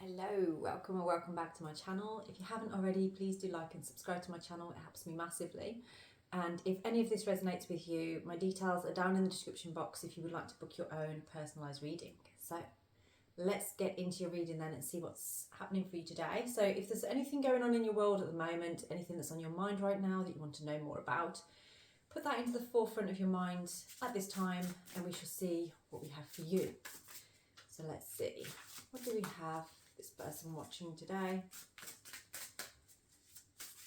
Hello, welcome or welcome back to my channel. If you haven't already, please do like and subscribe to my channel. It helps me massively. And if any of this resonates with you, my details are down in the description box if you would like to book your own personalised reading. So let's get into your reading then and see what's happening for you today. So if there's anything going on in your world at the moment, anything that's on your mind right now that you want to know more about, put that into the forefront of your mind at this time and we shall see what we have for you. So let's see, what do we have this person watching today?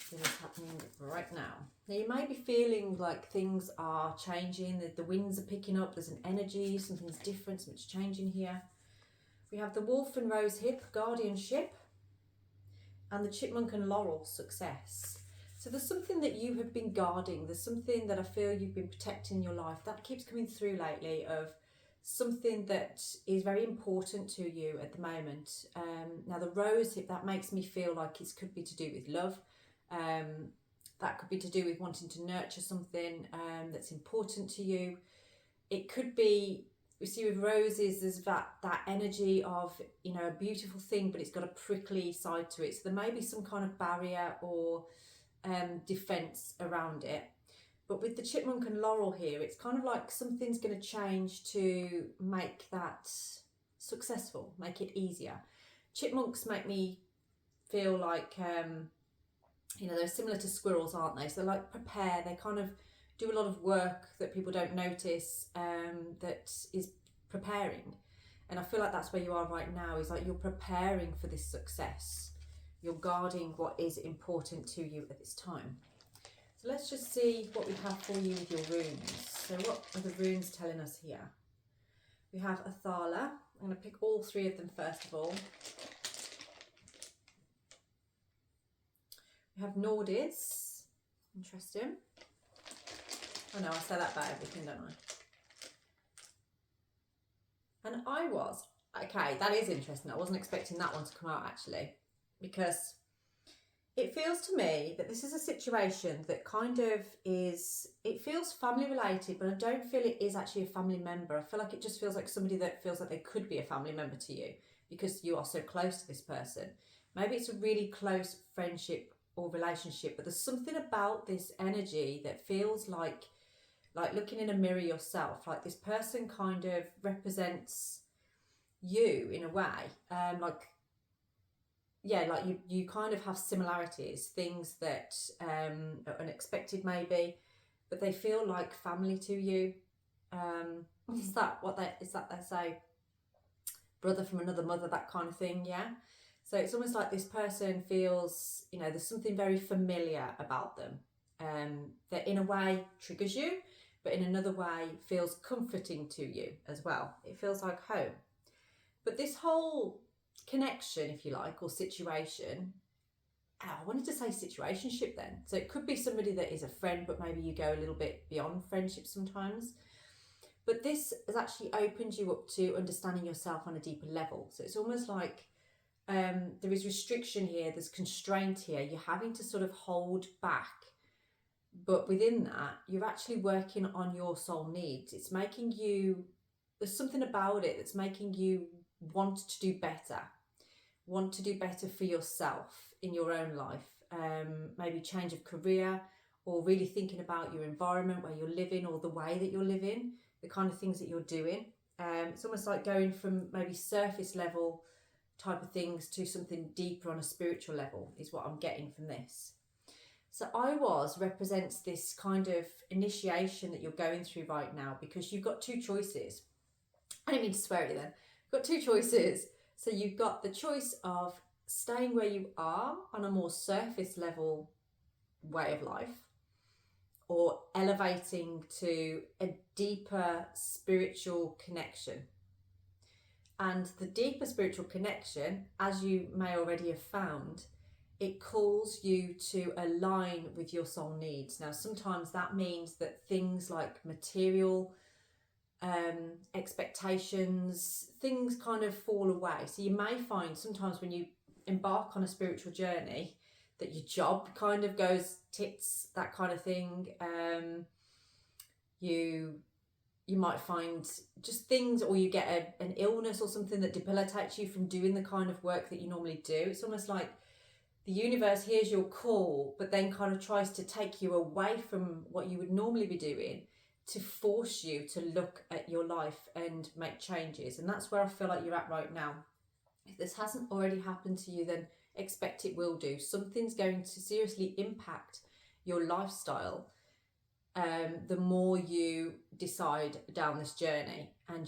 What is happening right now? Now you may be feeling like things are changing, the winds are picking up, there's an energy, something's different, something's changing here. We have the wolf and rose hip, guardianship, and the chipmunk and laurel, success. So there's something that you have been guarding, there's something that I feel you've been protecting in your life that keeps coming through lately, of something that is very important to you at the moment. Now the rose hip, that makes me feel like it could be to do with love. That could be to do with wanting to nurture something that's important to you. It could be, we see with roses, there's that energy of, you know, a beautiful thing, but it's got a prickly side to it. So there may be some kind of barrier or defense around it. But with the chipmunk and laurel here, it's kind of like something's going to change to make that successful, make it easier. Chipmunks make me feel like, you know, they're similar to squirrels, aren't they? So like prepare, they kind of do a lot of work that people don't notice, that is preparing. And I feel like that's where you are right now, is like you're preparing for this success. You're guarding what is important to you at this time. So let's just see what we have for you with your runes. So what are the runes telling us here? We have Athala. I'm going to pick all three of them first of all. We have Nordids. Interesting. Oh no, I say that about everything, don't I? And I was. Okay, that is interesting. I wasn't expecting that one to come out actually, because it feels to me that this is a situation that kind of is, it feels family related, but I don't feel it is actually a family member. I feel like it just feels like somebody that feels like they could be a family member to you because you are so close to this person. Maybe it's a really close friendship or relationship, but there's something about this energy that feels like looking in a mirror yourself, like this person kind of represents you in a way, like you kind of have similarities, things that are unexpected maybe, but they feel like family to you. Is that they say, brother from another mother, that kind of thing, yeah? So it's almost like this person feels, you know, there's something very familiar about them, that in a way triggers you, but in another way feels comforting to you as well. It feels like home. But this whole connection, if you like, or situation, I wanted to say situationship then. So it could be somebody that is a friend, but maybe you go a little bit beyond friendship sometimes. But this has actually opened you up to understanding yourself on a deeper level. So it's almost like there is restriction here, there's constraint here, you're having to sort of hold back. But within that, you're actually working on your soul needs. It's making you, there's something about it that's making you want to do better for yourself in your own life, maybe change of career, or really thinking about your environment where you're living, or the way that you're living, the kind of things that you're doing. It's almost like going from maybe surface level type of things to something deeper on a spiritual level is what I'm getting from this. So I was represents this kind of initiation that you're going through right now, because you've got two choices. I didn't mean to swear at you then. You've got two choices. So you've got the choice of staying where you are on a more surface level way of life, or elevating to a deeper spiritual connection. And the deeper spiritual connection, as you may already have found, it calls you to align with your soul needs. Now, sometimes that means that things like material expectations, things kind of fall away. So you may find sometimes when you embark on a spiritual journey that your job kind of goes tits, that kind of thing. You you might find just things, or you get an illness or something that debilitates you from doing the kind of work that you normally do. It's almost like the universe hears your call, but then kind of tries to take you away from what you would normally be doing to force you to look at your life and make changes. And that's where I feel like you're at right now. If this hasn't already happened to you, then expect it will do. Something's going to seriously impact your lifestyle the more you decide down this journey, and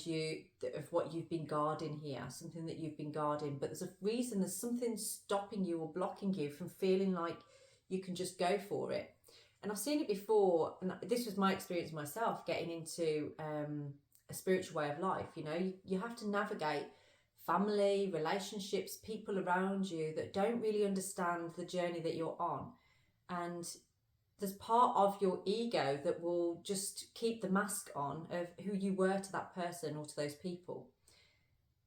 of what you've been guarding here, something that you've been guarding. But there's a reason, there's something stopping you or blocking you from feeling like you can just go for it. And I've seen it before, and this was my experience myself, getting into a spiritual way of life. You know, you have to navigate family, relationships, people around you that don't really understand the journey that you're on. And there's part of your ego that will just keep the mask on of who you were to that person or to those people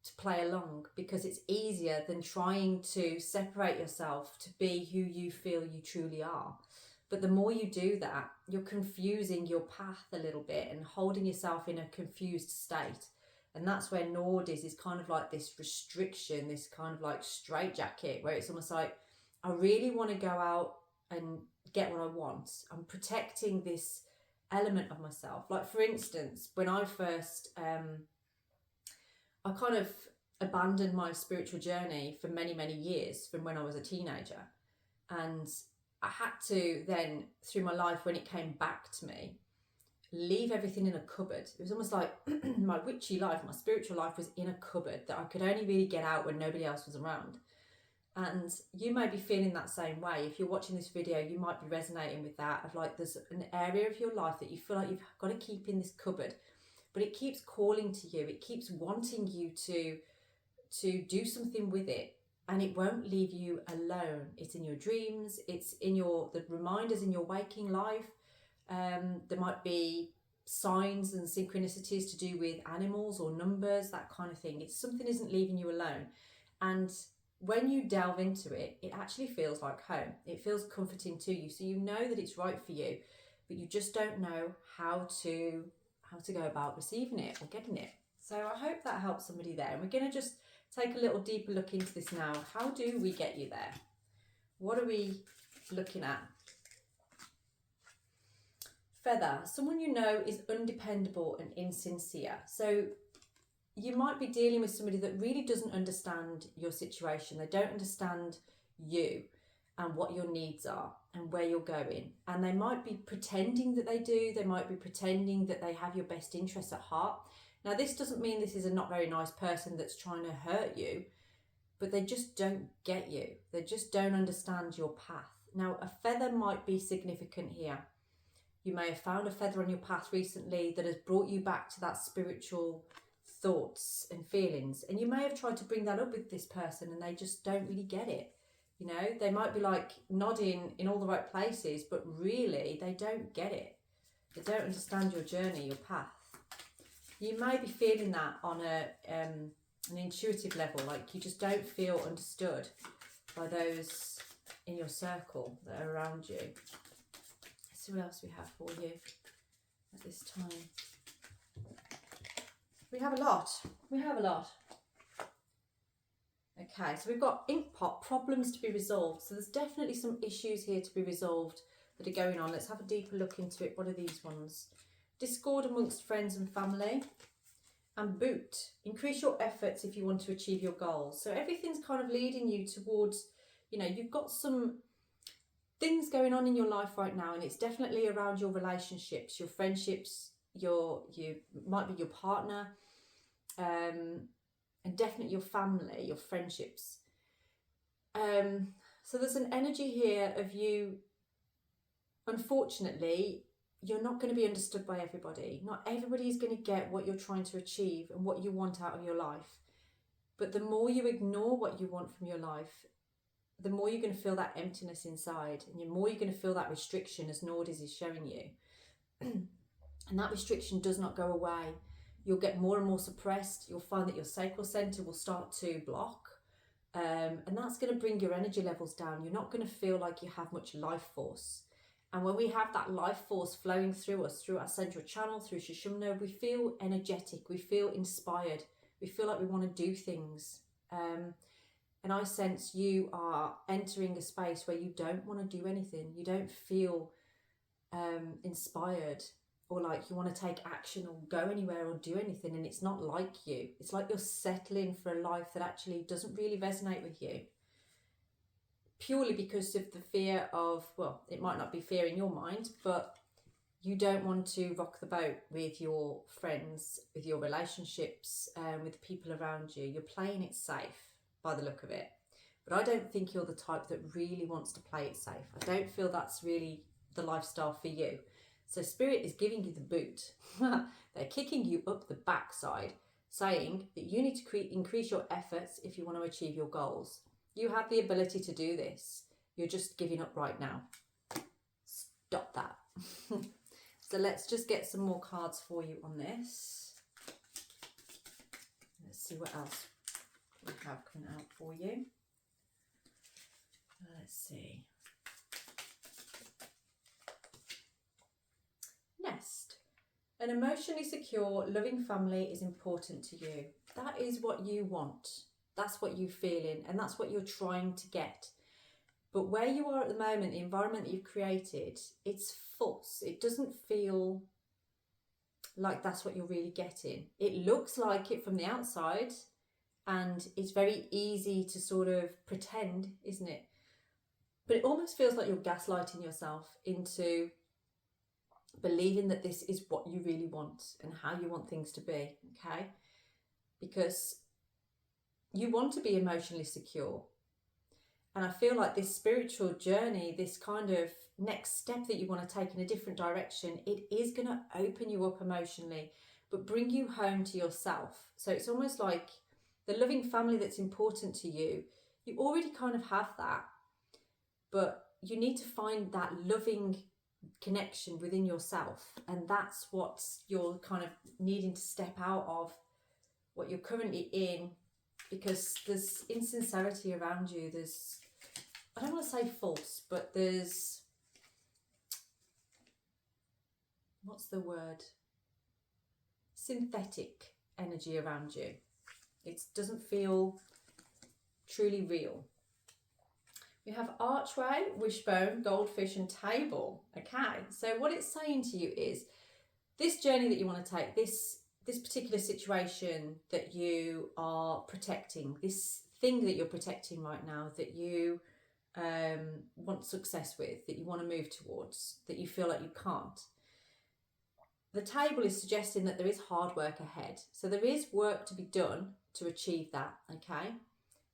to play along, because it's easier than trying to separate yourself to be who you feel you truly are. But the more you do that, you're confusing your path a little bit and holding yourself in a confused state. And that's where Nord is kind of like this restriction, this kind of like straitjacket, where it's almost like, I really want to go out and get what I want. I'm protecting this element of myself. Like, for instance, when I first, I kind of abandoned my spiritual journey for many, many years from when I was a teenager. And I had to then, through my life, when it came back to me, leave everything in a cupboard. It was almost like my witchy life, my spiritual life was in a cupboard that I could only really get out when nobody else was around. And you may be feeling that same way. If you're watching this video, you might be resonating with that, of like, there's an area of your life that you feel like you've got to keep in this cupboard, but it keeps calling to you. It keeps wanting you to do something with it, and it won't leave you alone. It's in your dreams. It's in the reminders in your waking life. There might be signs and synchronicities to do with animals or numbers, that kind of thing. It's something isn't leaving you alone. And when you delve into it, it actually feels like home. It feels comforting to you. So you know that it's right for you, but you just don't know how to go about receiving it or getting it. So I hope that helps somebody there. And we're going to just take a little deeper look into this now. How do we get you there? What are we looking at? Feather. Someone you know is undependable and insincere. So you might be dealing with somebody that really doesn't understand your situation. They don't understand you and what your needs are and where you're going. And they might be pretending that they do. They might be pretending that they have your best interests at heart. Now, this doesn't mean this is a not very nice person that's trying to hurt you, but they just don't get you. They just don't understand your path. Now, a feather might be significant here. You may have found a feather on your path recently that has brought you back to that spiritual thoughts and feelings, and you may have tried to bring that up with this person and they just don't really get it. You know, they might be like nodding in all the right places, but really they don't get it. They don't understand your journey, your path. You may be feeling that on an intuitive level, like you just don't feel understood by those in your circle that are around you. Let's see what else we have for you at this time. We have a lot. Okay, so we've got ink pot, problems to be resolved. So there's definitely some issues here to be resolved that are going on. Let's have a deeper look into it. What are these ones? Discord amongst friends and family. And boot. Increase your efforts if you want to achieve your goals. So everything's kind of leading you towards, you know, you've got some things going on in your life right now, and it's definitely around your relationships, your friendships, you might be your partner, and definitely your family, your friendships. So there's an energy here of you, unfortunately, you're not going to be understood by everybody. Not everybody is going to get what you're trying to achieve and what you want out of your life. But the more you ignore what you want from your life, the more you're going to feel that emptiness inside, and the more you're going to feel that restriction, as Nordis is showing you. And that restriction does not go away. You'll get more and more suppressed. You'll find that your sacral center will start to block. And that's going to bring your energy levels down. You're not going to feel like you have much life force. And when we have that life force flowing through us, through our central channel, through Sushumna, we feel energetic, we feel inspired, we feel like we want to do things. And I sense you are entering a space where you don't want to do anything. You don't feel inspired or like you want to take action or go anywhere or do anything. And it's not like you. It's like you're settling for a life that actually doesn't really resonate with you. Purely because of the fear of, well, it might not be fear in your mind, but you don't want to rock the boat with your friends, with your relationships, with the people around you. You're playing it safe by the look of it. But I don't think you're the type that really wants to play it safe. I don't feel that's really the lifestyle for you. So Spirit is giving you the boot. They're kicking you up the backside, saying that you need to increase your efforts if you want to achieve your goals. You have the ability to do this. You're just giving up right now. Stop that. So let's just get some more cards for you on this. Let's see what else we have coming out for you. Let's see. Nest. An emotionally secure, loving family is important to you. That is what you want. That's what you're feeling, and that's what you're trying to get. But where you are at the moment, the environment that you've created, it's false. It doesn't feel like that's what you're really getting. It looks like it from the outside, and it's very easy to sort of pretend, isn't it? But it almost feels like you're gaslighting yourself into believing that this is what you really want and how you want things to be, okay? Because you want to be emotionally secure. And I feel like this spiritual journey, this kind of next step that you want to take in a different direction, it is going to open you up emotionally, but bring you home to yourself. So it's almost like the loving family that's important to you, you already kind of have that, but you need to find that loving connection within yourself. And that's what you're kind of needing to step out of what you're currently in, because there's insincerity around you. There's, I don't want to say false, but there's, what's the word? Synthetic energy around you. It doesn't feel truly real. We have archway, wishbone, goldfish and table. Okay, so what it's saying to you is this journey that you want to take, this particular situation that you are protecting, this thing that you're protecting right now, that you want success with, that you want to move towards, that you feel like you can't. The table is suggesting that there is hard work ahead. So there is work to be done to achieve that, okay?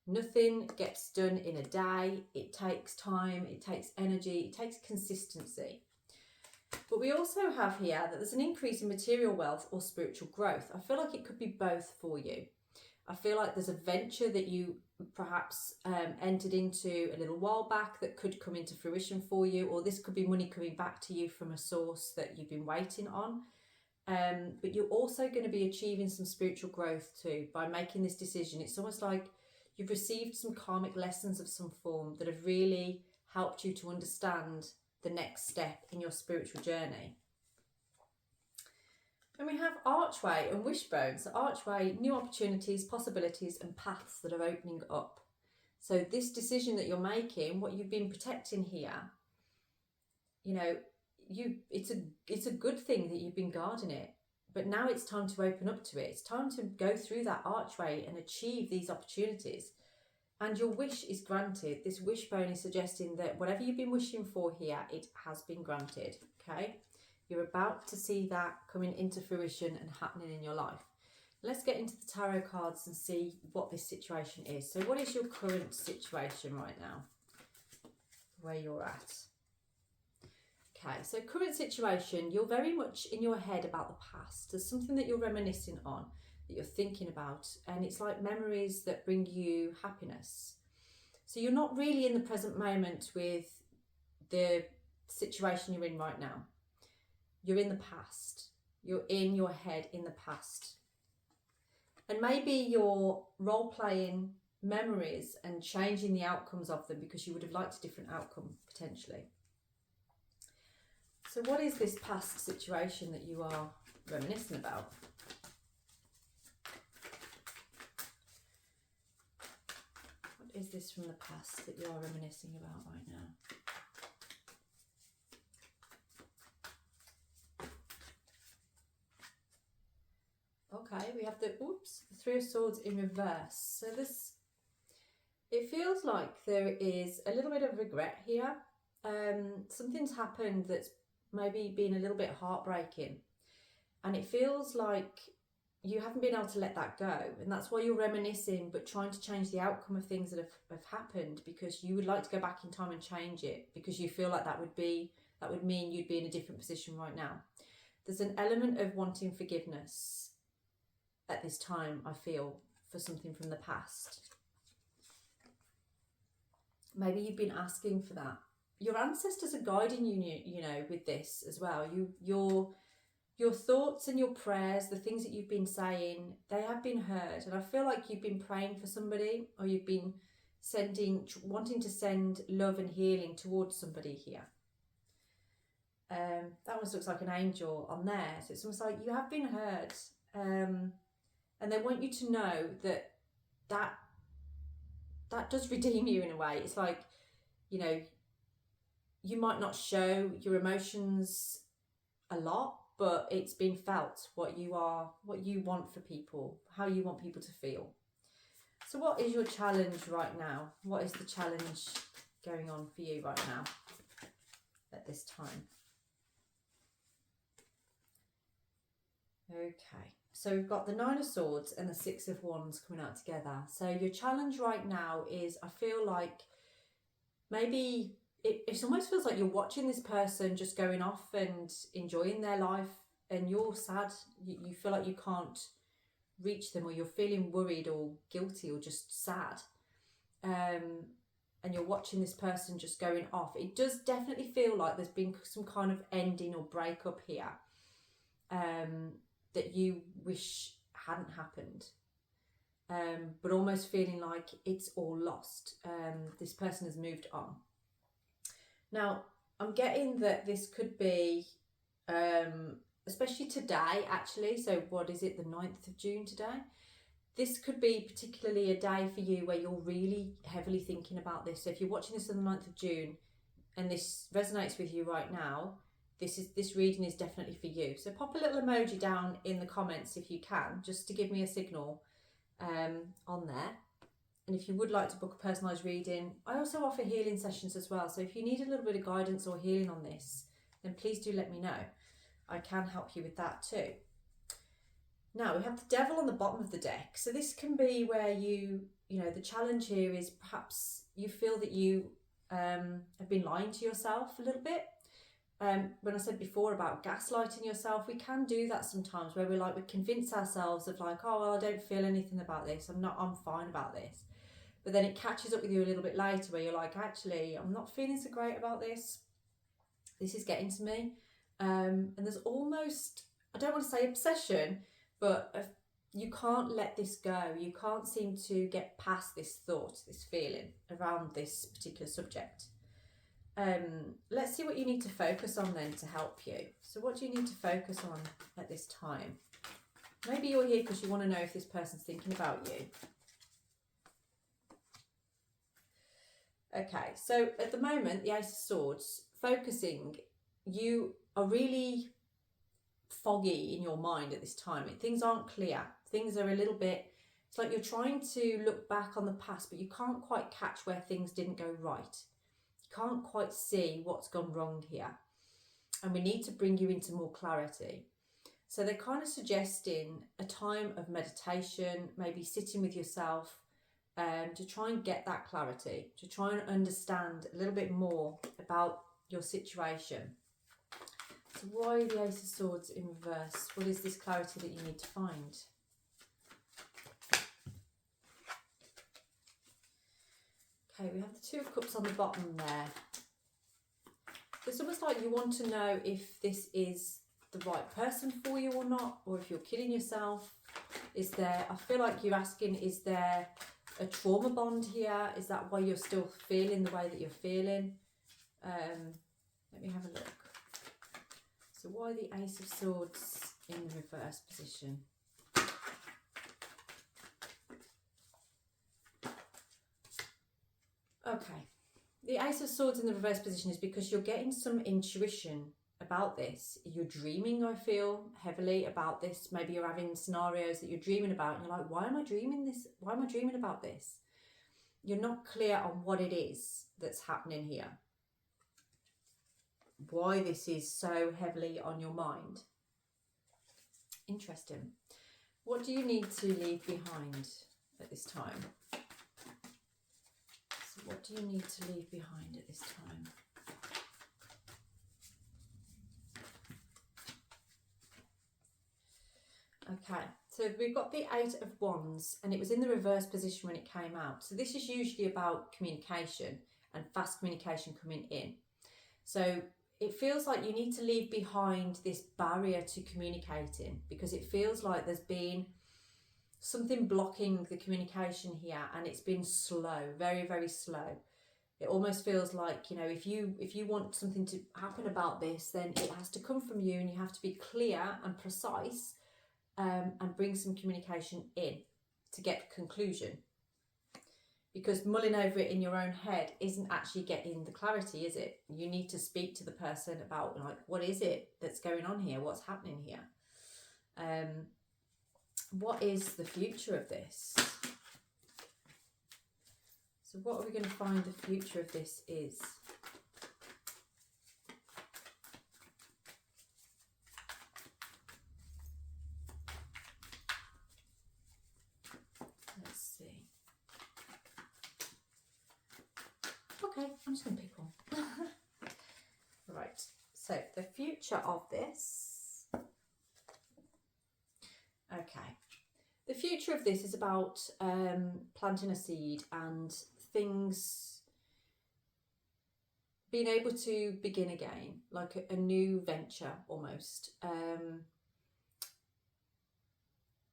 Nothing gets done in a day. It takes time, it takes energy, it takes consistency. But we also have here that there's an increase in material wealth or spiritual growth. I feel like it could be both for you. I feel like there's a venture that you perhaps entered into a little while back that could come into fruition for you, or this could be money coming back to you from a source that you've been waiting on. But you're also going to be achieving some spiritual growth too by making this decision. It's almost like you've received some karmic lessons of some form that have really helped you to understand the next step in your spiritual journey. And we have archway and wishbone. So archway, new opportunities, possibilities and paths that are opening up. So this decision that you're making, what you've been protecting here, you know, it's a good thing that you've been guarding it. But now it's time to open up to it. It's time to go through that archway and achieve these opportunities. And your wish is granted. This wishbone is suggesting that whatever you've been wishing for here, it has been granted, okay? You're about to see that coming into fruition and happening in your life. Let's get into the tarot cards and see what this situation is. So what is your current situation right now? Where you're at? Okay, so current situation, you're very much in your head about the past. There's something that you're reminiscing on, that you're thinking about, and it's like memories that bring you happiness. So you're not really in the present moment with the situation you're in right now. You're in the past. You're in your head in the past. And maybe you're role-playing memories and changing the outcomes of them because you would have liked a different outcome potentially. So what is this past situation that you are reminiscing about? What is this from the past that you are reminiscing about right now? Okay, we have the Three of Swords in reverse. So this, it feels like there is a little bit of regret here. Something's happened that's maybe been a little bit heartbreaking, and it feels like you haven't been able to let that go, and that's why you're reminiscing but trying to change the outcome of things that have happened, because you would like to go back in time and change it, because you feel like that would mean you'd be in a different position right now. There's an element of wanting forgiveness at this time, I feel, for something from the past. Maybe you've been asking for that. Your ancestors are guiding you, you know, with this as well. Your thoughts and your prayers, the things that you've been saying, they have been heard. And I feel like you've been praying for somebody, or you've been wanting to send love and healing towards somebody here. That one looks like an angel on there. So it's almost like you have been heard. And they want you to know that does redeem you in a way. It's like, you know, you might not show your emotions a lot, but it's been felt what you want for people, how you want people to feel. So what is your challenge right now? What is the challenge going on for you right now at this time? Okay, so we've got the Nine of Swords and the Six of Wands coming out together. So your challenge right now is, I feel like maybe it almost feels like you're watching this person just going off and enjoying their life, and you're sad. You feel like you can't reach them, or you're feeling worried or guilty or just sad. And you're watching this person just going off. It does definitely feel like there's been some kind of ending or breakup here that you wish hadn't happened. But almost feeling like it's all lost. This person has moved on. Now, I'm getting that this could be, especially today, actually. So what is it, the 9th of June today? This could be particularly a day for you where you're really heavily thinking about this. So if you're watching this on the 9th of June and this resonates with you right now, this reading is definitely for you. So pop a little emoji down in the comments if you can, just to give me a signal on there. And if you would like to book a personalised reading, I also offer healing sessions as well. So if you need a little bit of guidance or healing on this, then please do let me know. I can help you with that too. Now we have the Devil on the bottom of the deck. So this can be where you know, the challenge here is perhaps you feel that you have been lying to yourself a little bit. When I said before about gaslighting yourself, we can do that sometimes, where we convince ourselves of like, oh, well, I don't feel anything about this. I'm fine about this. But then it catches up with you a little bit later where you're like, actually, I'm not feeling so great about this. This is getting to me. And there's almost, I don't want to say obsession, but you can't let this go. You can't seem to get past this thought, this feeling around this particular subject. Let's see what you need to focus on then to help you. So what do you need to focus on at this time? Maybe you're here because you want to know if this person's thinking about you. Okay, so at the moment, the Ace of Swords, focusing, you are really foggy in your mind at this time. Things aren't clear. Things are a little bit, it's like you're trying to look back on the past, but you can't quite catch where things didn't go right. You can't quite see what's gone wrong here. And we need to bring you into more clarity. So they're kind of suggesting a time of meditation, maybe sitting with yourself, to try and get that clarity, to try and understand a little bit more about your situation. So why the Ace of Swords in reverse? What is this clarity that you need to find? Okay, we have the Two of Cups on the bottom there. It's almost like you want to know if this is the right person for you or not, or if you're kidding yourself. Is there, I feel like you're asking, is there a trauma bond here? Is that why you're still feeling the way that you're feeling? Let me have a look. So why the Ace of Swords in the reverse position? Okay, the Ace of Swords in the reverse position is because you're getting some intuition about this. You're dreaming, I feel, heavily about this. Maybe you're having scenarios that you're dreaming about and you're like, why am I dreaming this? Why am I dreaming about this? You're not clear on what it is that's happening here. Why this is so heavily on your mind. Interesting. What do you need to leave behind at this time? So what do you need to leave behind at this time? Okay, so we've got the Eight of Wands and it was in the reverse position when it came out. So this is usually about communication and fast communication coming in. So it feels like you need to leave behind this barrier to communicating because it feels like there's been something blocking the communication here and it's been slow, very, very slow. It almost feels like, you know, if you want something to happen about this, then it has to come from you and you have to be clear and precise and bring some communication in to get conclusion. Because mulling over it in your own head isn't actually getting the clarity, is it? You need to speak to the person about, like, what is it that's going on here? What's happening here? What is the future of this? So what are we going to find the future of this is? Let's see. Okay, I'm just going to pick one. Right, so the future of this. Okay, the future of this is about planting a seed and things being able to begin again, like a new venture almost.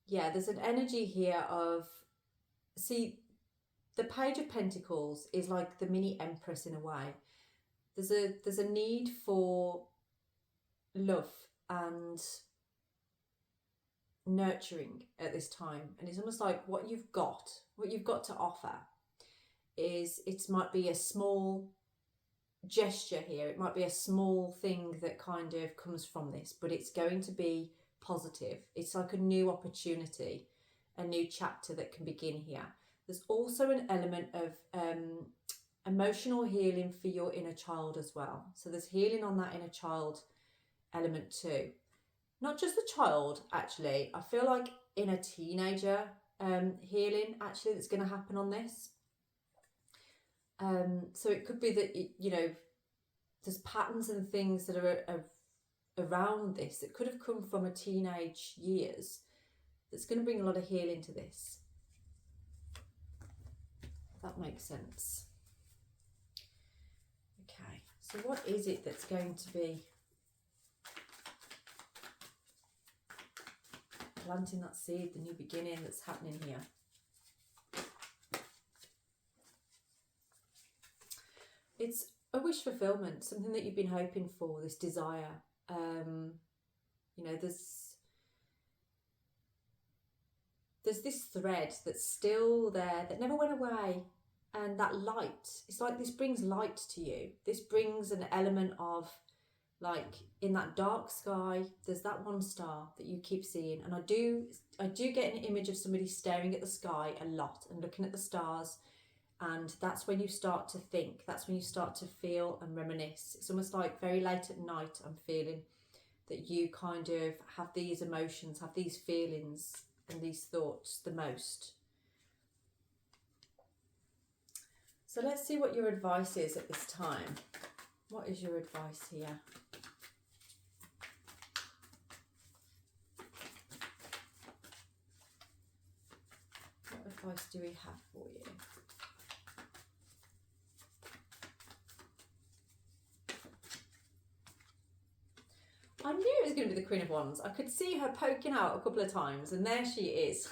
Yeah, there's an energy here of, see, the Page of Pentacles is like the mini Empress in a way. There's a need for love and nurturing at this time, and it's almost like what you've got to offer is, it might be a small gesture here, it might be a small thing that kind of comes from this, but it's going to be positive. It's like a new opportunity, a new chapter that can begin here. There's also an element of emotional healing for your inner child as well. So there's healing on that inner child element too. Not just the child, actually. I feel like inner teenager healing actually that's going to happen on this. So it could be that, you know, there's patterns and things that are around this that could have come from a teenage years that's going to bring a lot of healing to this. That makes sense. Okay, so what is it that's going to be planting that seed, the new beginning that's happening here? It's a wish fulfillment, something that you've been hoping for, this desire. You know, there's this thread that's still there, that never went away. And that light, it's like this brings light to you. This brings an element of, like, in that dark sky, there's that one star that you keep seeing. And I do get an image of somebody staring at the sky a lot and looking at the stars. And that's when you start to think, that's when you start to feel and reminisce. It's almost like very late at night, I'm feeling that you kind of have these emotions, have these feelings and these thoughts the most. So let's see what your advice is at this time. What is your advice here? What advice do we have for you? I knew it was going to be the Queen of Wands. I could see her poking out a couple of times, and there she is.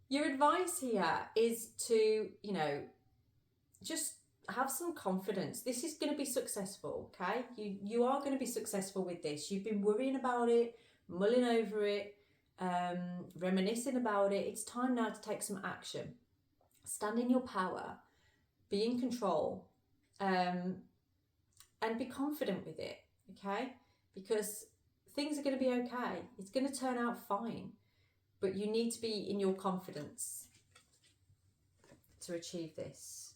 Your advice here is to, you know, just have some confidence. This is going to be successful, okay? You are going to be successful with this. You've been worrying about it, mulling over it, reminiscing about it. It's time now to take some action. Stand in your power, be in control, and be confident with it, okay? Because things are going to be okay. It's going to turn out fine, but you need to be in your confidence to achieve this.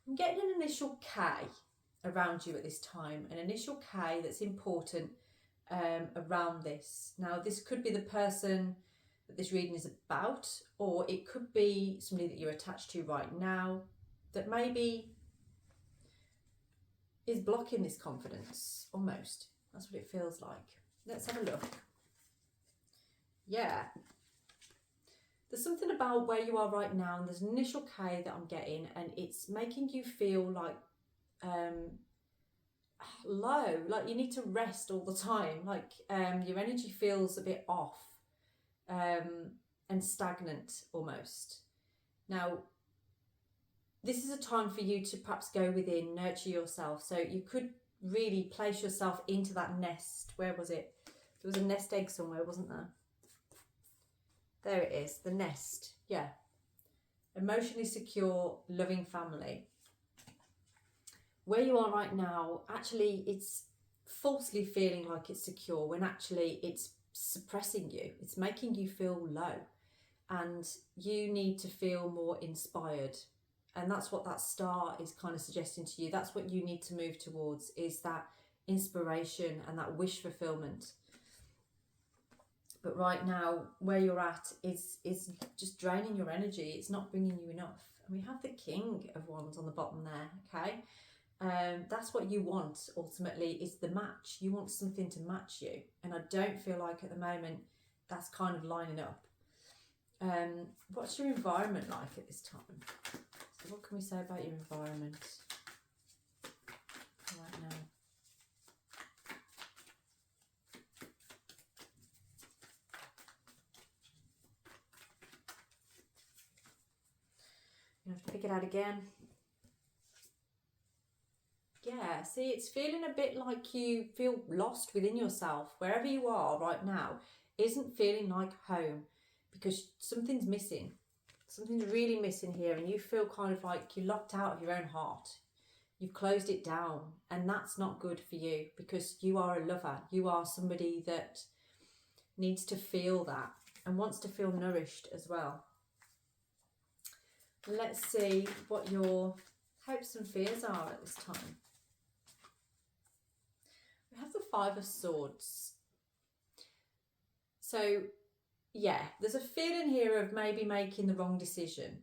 I'm getting an initial K around you at this time, an initial K that's important around this. Now, this could be the person that this reading is about, or it could be somebody that you're attached to right now that maybe is blocking this confidence, almost. That's what it feels like. Let's have a look. Yeah. There's something about where you are right now, and there's an initial K that I'm getting, and it's making you feel like low, like you need to rest all the time, like your energy feels a bit off and stagnant almost. Now, this is a time for you to perhaps go within, nurture yourself. So you could really place yourself into that nest. Where was it? There was a nest egg somewhere, wasn't there? There it is, the nest. Yeah. Emotionally secure, loving family. Where you are right now, actually, it's falsely feeling like it's secure when actually it's suppressing you. It's making you feel low, and you need to feel more inspired. And that's what that star is kind of suggesting to you. That's what you need to move towards, is that inspiration and that wish fulfillment. But right now, where you're at is just draining your energy. It's not bringing you enough. And we have the King of Wands on the bottom there, okay? That's what you want, ultimately, is the match. You want something to match you. And I don't feel like at the moment that's kind of lining up. What's your environment like at this time? So what can we say about your environment right now? You have to pick it out again. Yeah, see, it's feeling a bit like you feel lost within yourself. Wherever you are right now isn't feeling like home, because something's missing. Something's really missing here, and you feel kind of like you're locked out of your own heart. You've closed it down, and that's not good for you, because you are a lover. You are somebody that needs to feel that and wants to feel nourished as well. Let's see what your hopes and fears are at this time. We have the Five of Swords. So, yeah, there's a feeling here of maybe making the wrong decision,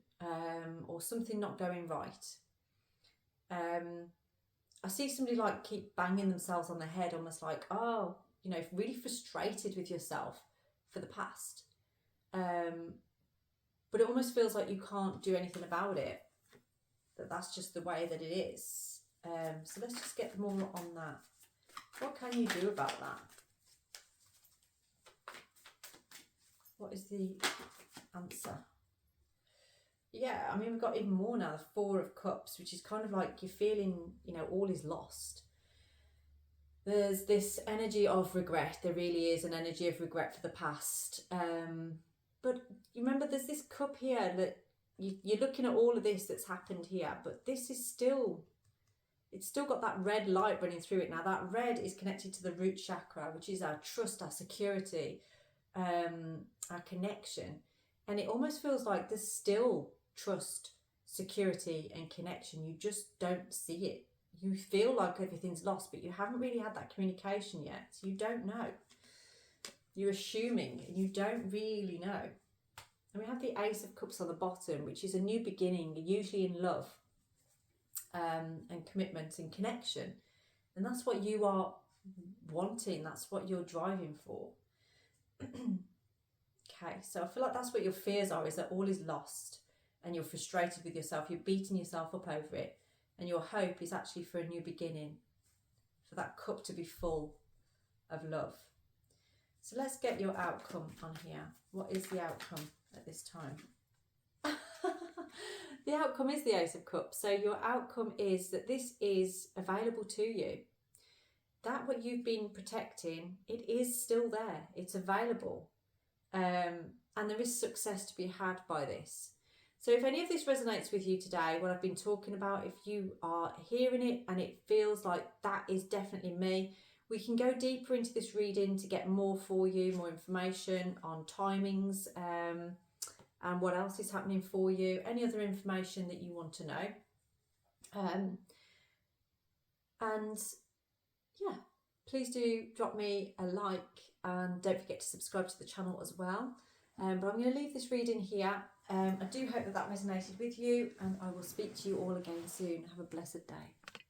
or something not going right. I see somebody like keep banging themselves on the head, almost like, oh, you know, really frustrated with yourself for the past. But it almost feels like you can't do anything about it. That's just the way that it is. So let's just get more on that. What can you do about that? What is the answer? Yeah, I mean, we've got even more now, the Four of Cups, which is kind of like you're feeling, you know, all is lost. There's this energy of regret. There really is an energy of regret for the past. But you remember, there's this cup here that you're looking at all of this that's happened here, but this is still, it's still got that red light running through it. Now, that red is connected to the root chakra, which is our trust, our security, our connection. And it almost feels like there's still trust, security and connection. You just don't see it. You feel like everything's lost, but you haven't really had that communication yet. So you don't know. You're assuming, and you don't really know. And we have the Ace of Cups on the bottom, which is a new beginning, usually in love, and commitment and connection. And that's what you are wanting. That's what you're driving for. Okay, so I feel like that's what your fears are, is that all is lost and you're frustrated with yourself. You're beating yourself up over it. And your hope is actually for a new beginning, for that cup to be full of love. So let's get your outcome on here. What is the outcome at this time? The outcome is the Ace of Cups. So your outcome is that this is available to you. That what you've been protecting, it is still there. It's available. And there is success to be had by this. So if any of this resonates with you today, what I've been talking about, if you are hearing it and it feels like that is definitely me, we can go deeper into this reading to get more for you, more information on timings, and what else is happening for you, any other information that you want to know. And yeah, please do drop me a like and don't forget to subscribe to the channel as well. But I'm going to leave this reading here. I do hope that resonated with you, and I will speak to you all again soon. Have a blessed day.